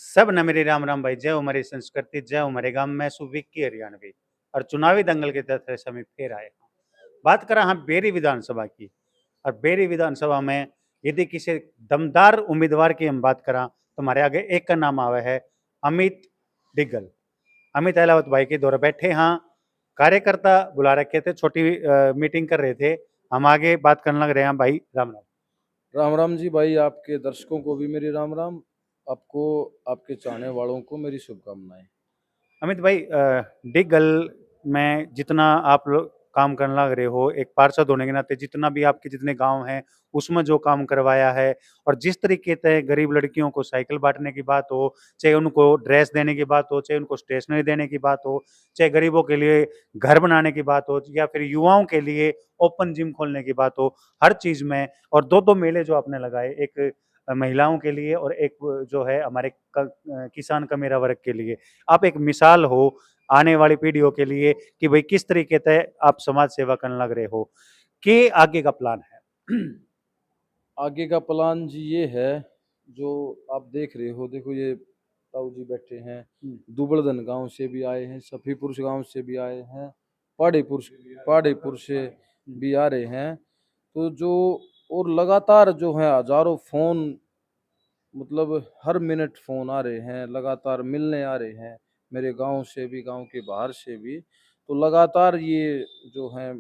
सब न मेरी राम राम भाई, जय हो हमारी संस्कृति, जय हो हमारे गांव में सुविक्की हरियाणवी। और चुनावी दंगल के तहत समय फिर आए। बात करें हम बेरी विधानसभा की। और बेरी विधानसभा में यदि किसी दमदार उम्मीदवार की हम बात करें तो हमारे आगे एक का नाम आवे है, अमित डिग्गल। अमित अहलावत भाई के दौरे बैठे हाँ, कार्यकर्ता बुला रखे थे, छोटी मीटिंग कर रहे थे। हम आगे बात करने लग रहे हैं भाई। राम राम। राम राम जी भाई, आपके दर्शकों को भी मेरी राम राम। आपको, आपके चाहने वालों को मेरी शुभकामनाएं। अमित भाई, डिगल में जितना आप लोग काम करने लग रहे हो, एक पार्षद होने के नाते जितना भी आपके जितने गांव हैं उसमें जो काम करवाया है, और जिस तरीके से गरीब लड़कियों को साइकिल बांटने की बात हो, चाहे उनको ड्रेस देने की बात हो, चाहे उनको स्टेशनरी देने की बात हो, चाहे गरीबों के लिए घर बनाने की बात हो, या फिर युवाओं के लिए ओपन जिम खोलने की बात हो, हर चीज में। और दो दो मेले जो आपने लगाए, एक महिलाओं के लिए और एक जो है हमारे किसान कमेरा वर्ग के लिए, आप एक मिसाल हो आने वाली पीढ़ियों के लिए कि भाई किस तरीके से आप समाज सेवा करने लग रहे हो, कि आगे का प्लान है। आगे का प्लान जी ये है, जो आप देख रहे हो, देखो ये ताऊ जी बैठे हैं। दुबड़दन गांव से भी आए हैं, सफीपुर गांव से भी आए हैं, पहाड़ीपुर पहाड़ीपुर से भी आ रहे हैं। तो जो और लगातार जो है हजारों फोन, मतलब हर मिनट फोन आ रहे हैं, लगातार मिलने आ रहे हैं, मेरे गांव से भी, गांव के बाहर से भी। तो लगातार ये जो है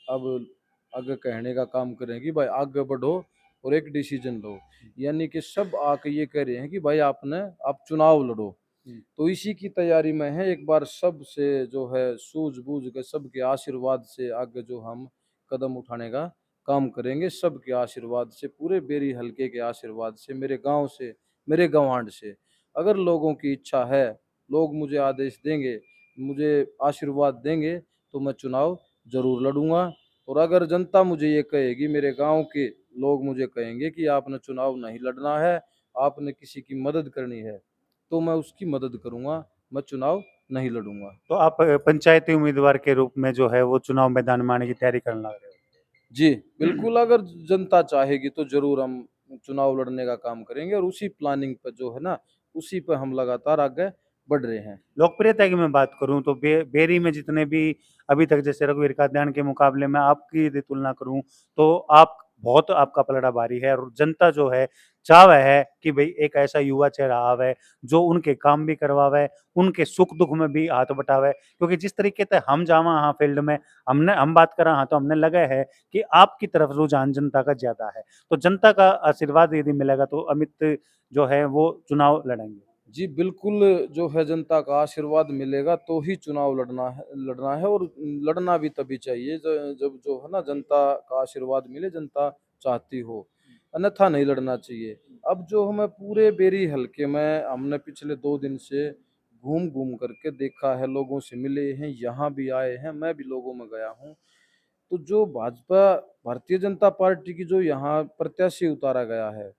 अब आगे कहने का काम करें कि भाई आगे बढ़ो और एक डिसीजन लो। यानी कि सब आके ये कह रहे हैं कि भाई आप चुनाव लड़ो। तो इसी की तैयारी में है। एक बार सब से जो है सूझबूझ के, सबके आशीर्वाद से आगे जो हम कदम उठाने का काम करेंगे, सबके आशीर्वाद से, पूरे बेरी हलके के आशीर्वाद से, मेरे गांव से, मेरे गवांड से। अगर लोगों की इच्छा है, लोग मुझे आदेश देंगे, मुझे आशीर्वाद देंगे, तो मैं चुनाव जरूर लड़ूंगा। और अगर जनता मुझे ये कहेगी, मेरे गांव के लोग मुझे कहेंगे कि आपने चुनाव नहीं लड़ना है, आपने किसी की मदद करनी है, तो मैं उसकी मदद करूंगा, मैं चुनाव नहीं लड़ूंगा। तो आप पंचायती उम्मीदवार के रूप में जो है वो चुनाव मैदान में आने की तैयारी करने लग रहे जी हो। बिल्कुल, अगर जनता चाहेगी तो जरूर हम चुनाव लड़ने का काम करेंगे, और उसी प्लानिंग पर जो है ना, उसी पर हम लगातार आगे बढ़ रहे हैं। लोकप्रियता की मैं बात करूं तो बेरी में जितने भी अभी तक, जैसे रघुवीर कात्यायन के मुकाबले में आपकी यदि तुलना करूं तो आप बहुत, आपका पलड़ा भारी है। और जनता जो है चाह है कि भाई एक ऐसा युवा चेहरा आवे जो उनके काम भी करवावे, उनके सुख दुख में भी हाथ बटावे। क्योंकि जिस तरीके से हम जावा हाँ फील्ड में, हम बात करा हाँ, तो हमने लगा है कि आपकी तरफ रुझान जनता का ज्यादा है। तो जनता का आशीर्वाद यदि मिलेगा तो अमित जो है वो चुनाव लड़ेंगे। जी बिल्कुल, जो है जनता का आशीर्वाद मिलेगा तो ही चुनाव लड़ना है। और लड़ना भी तभी चाहिए जब जो है ना जनता का आशीर्वाद मिले, जनता चाहती हो, अन्यथा नहीं लड़ना चाहिए। अब जो हमें पूरे बेरी हलके में हमने पिछले 2 दिन से घूम घूम करके देखा है, लोगों से मिले हैं, यहाँ भी आए हैं, मैं भी लोगों में गया हूँ। तो जो भाजपा, भारतीय जनता पार्टी की जो यहाँ प्रत्याशी उतारा गया है,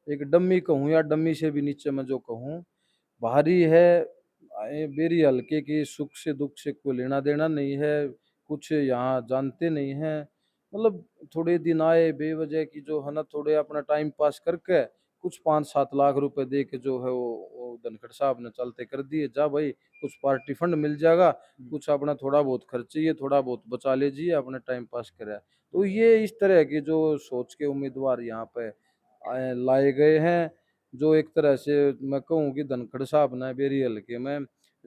एक डम्मी कहूँ या डम्मी से भी नीचे मैं जो कहूँ, भारी है। बेरी हल्के की सुख से दुख से कोई लेना देना नहीं है, कुछ यहाँ जानते नहीं है। मतलब थोड़े दिन आए बेवजह की जो है ना, थोड़े अपना टाइम पास करके कुछ 5-7 लाख रुपए दे के जो है वो धनखड़ साहब ने चलते कर दिए। जा भाई, कुछ पार्टी फंड मिल जाएगा, कुछ अपना थोड़ा बहुत खर्चिए, थोड़ा बहुत बचा लीजिए, अपने टाइम पास करे। तो ये इस तरह की जो सोच के उम्मीदवार यहाँ पे लाए गए हैं, जो एक तरह से मैं कहूँ कि धनखड़ साहब ने बेरी हल्के में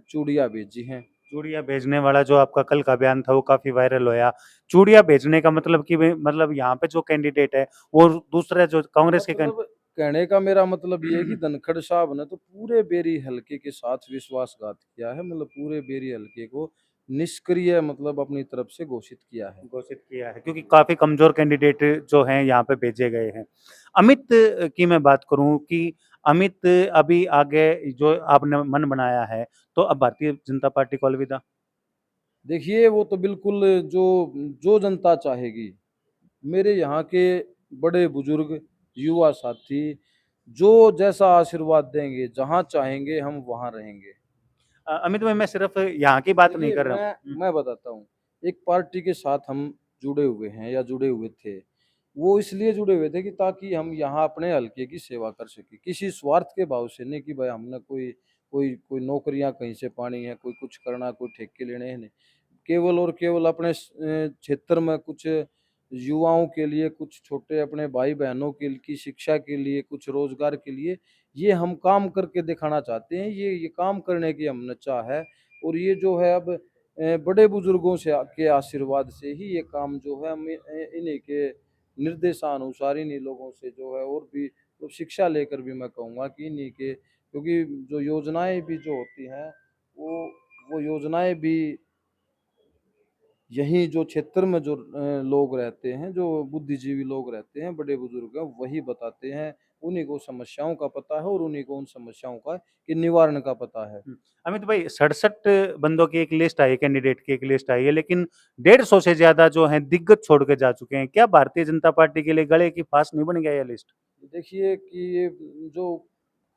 चूड़ियाँ भेजी हैं। चूड़ियाँ भेजने वाला जो आपका कल का बयान था वो काफी वायरल होया। चूड़ियाँ भेजने का मतलब कि मतलब यहाँ पे जो कैंडिडेट है वो दूसरे जो कांग्रेस के मतलब कहने का मेरा मतलब ये है कि धनखड़ साहब ने तो पूरे बेरी हल्के के साथ विश्वासघात किया है, मतलब पूरे बेरी हल्के को निष्क्रिय, मतलब अपनी तरफ से घोषित किया है। घोषित किया है, क्योंकि काफी कमजोर कैंडिडेट जो हैं यहाँ पे भेजे गए हैं। अमित की मैं बात करूं कि अमित अभी आगे जो आपने मन बनाया है, तो अब भारतीय जनता पार्टी को अलविदा। देखिए वो तो बिल्कुल, जो जो जनता चाहेगी, मेरे यहाँ के बड़े बुजुर्ग, युवा साथी जो जैसा आशीर्वाद देंगे, जहाँ चाहेंगे हम वहाँ रहेंगे। अमित भाई, मैं सिर्फ यहाँ की बात नहीं देखिए कर रहा मैं हूँ। मैं बताता हूँ, एक पार्टी के साथ हम जुड़े हुए हैं या जुड़े हुए थे। वो इसलिए जुड़े हुए थे कि ताकि हम यहाँ अपने हल्के की सेवा कर सकें, किसी स्वार्थ के भाव से नहीं कि भाई हमने कोई नौकरियां कहीं से पानी है, कोई कुछ करना, कोई ठेके लेने हैं, नहीं। केवल और केवल अपने क्षेत्र में कुछ युवाओं के लिए, कुछ छोटे अपने भाई बहनों की शिक्षा के लिए, कुछ रोजगार के लिए ये हम काम करके दिखाना चाहते हैं। ये काम करने की हमने चाह है। और ये जो है अब बड़े बुजुर्गों से के आशीर्वाद से ही ये काम जो है हम इन्हीं के निर्देशानुसार इन्हीं लोगों से जो है, और भी तो शिक्षा लेकर भी मैं कहूँगा कि इन्हीं के, क्योंकि जो योजनाएं भी जो होती हैं वो योजनाएं भी यहीं जो क्षेत्र में जो लोग रहते हैं, जो बुद्धिजीवी लोग रहते हैं, बड़े बुजुर्ग हैं, वही बताते हैं। उन्हीं को समस्याओं का पता है और उन्हीं को उन समस्याओं का कि निवारण का पता है। अमित भाई 67 बंदों की एक लिस्ट आई है, कैंडिडेट की एक लिस्ट आई है, लेकिन 150 से ज़्यादा जो हैं दिग्गज छोड़ के जा चुके हैं। क्या भारतीय जनता पार्टी के लिए गले की फांस नहीं बन गया ये लिस्ट? देखिए कि ये जो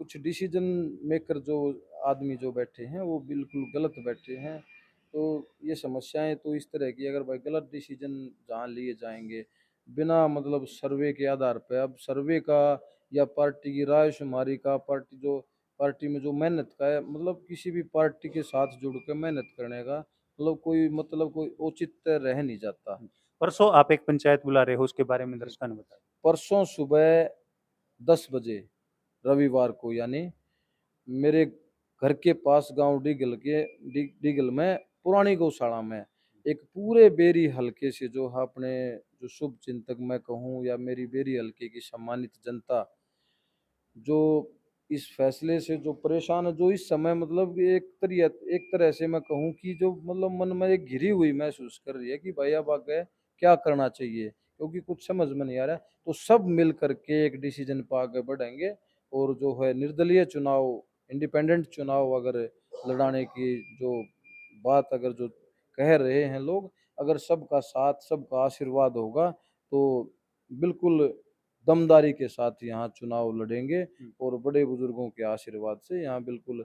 कुछ डिसीजन मेकर जो आदमी जो बैठे हैं वो बिल्कुल गलत बैठे हैं। तो ये समस्याएं तो इस तरह की, अगर भाई गलत डिसीजन जहाँ लिए जाएंगे बिना मतलब सर्वे के आधार पे, अब सर्वे का या पार्टी की रायशुमारी का, पार्टी में जो मेहनत का है, मतलब किसी भी पार्टी के साथ जुड़ के मेहनत करने का कोई औचित्य रह नहीं जाता। परसों आप एक पंचायत बुला रहे हो, उसके बारे में दर्शकों ने बताया। परसों सुबह 10 बजे रविवार को, यानी मेरे घर के पास गांव डिगल में पुरानी गौशाला में एक पूरे बेरी हलके से जो है अपने जो शुभ चिंतक मैं कहूँ या मेरी बेरी हलके की सम्मानित जनता जो इस फैसले से जो परेशान है, जो इस समय मतलब एक तरह से मैं कहूँ कि जो मतलब मन में एक घिरी हुई महसूस कर रही है कि भाई अब आगे क्या करना चाहिए, क्योंकि कुछ समझ में नहीं आ रहा है। तो सब मिल करके एक डिसीजन पर आगे बढ़ेंगे और जो है निर्दलीय चुनाव, इंडिपेंडेंट चुनाव अगर लड़ाने की जो बात अगर जो कह रहे हैं लोग, अगर सबका साथ सबका आशीर्वाद होगा तो बिल्कुल दमदारी के साथ यहाँ चुनाव लड़ेंगे और बड़े बुजुर्गों के आशीर्वाद से यहाँ बिल्कुल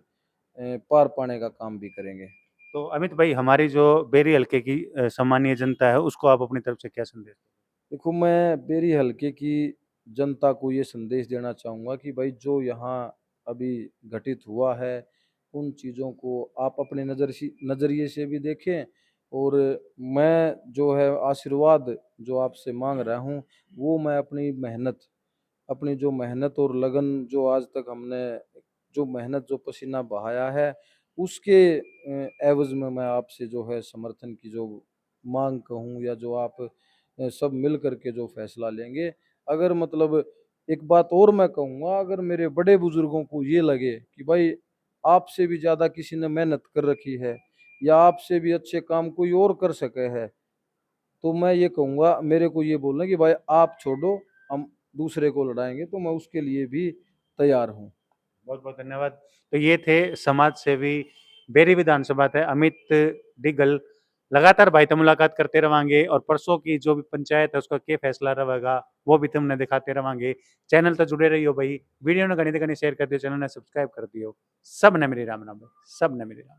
पार पाने का काम भी करेंगे। तो अमित भाई, हमारी जो बेरी हल्के की सम्मानीय जनता है, उसको आप अपनी तरफ से क्या संदेश दें? देखो, मैं बेरी हलके की जनता को ये संदेश देना चाहूँगा कि भाई जो यहाँ अभी घटित हुआ है उन चीज़ों को आप अपने नज़रिए से भी देखें। और मैं जो है आशीर्वाद जो आपसे मांग रहा हूँ वो मैं अपनी जो मेहनत और लगन जो आज तक हमने जो मेहनत जो पसीना बहाया है उसके एवज में मैं आपसे जो है समर्थन की जो मांग कहूँ, या जो आप सब मिल करके जो फैसला लेंगे। अगर मतलब एक बात और मैं कहूँगा, अगर मेरे बड़े बुजुर्गों को ये लगे कि भाई आपसे भी ज़्यादा किसी ने मेहनत कर रखी है या आपसे भी अच्छे काम कोई और कर सके है, तो मैं ये कहूँगा, मेरे को ये बोलना कि भाई आप छोड़ो, हम दूसरे को लड़ाएंगे, तो मैं उसके लिए भी तैयार हूँ। बहुत-बहुत धन्यवाद। तो ये थे समाज सेवी बेरी विधानसभा थे अमित डिगल। लगातार भाई से मुलाकात करते रहांगे और परसों की जो भी पंचायत है उसका क्या फैसला रहेगा वो भी तुमने दिखाते रहांगे। चैनल तो जुड़े रहियो भाई। वीडियो ने घनी से घनी शेयर कर दियो, चैनल ने सब्सक्राइब कर दियो। सब ने मेरी राम राम, सब ने मेरी राम।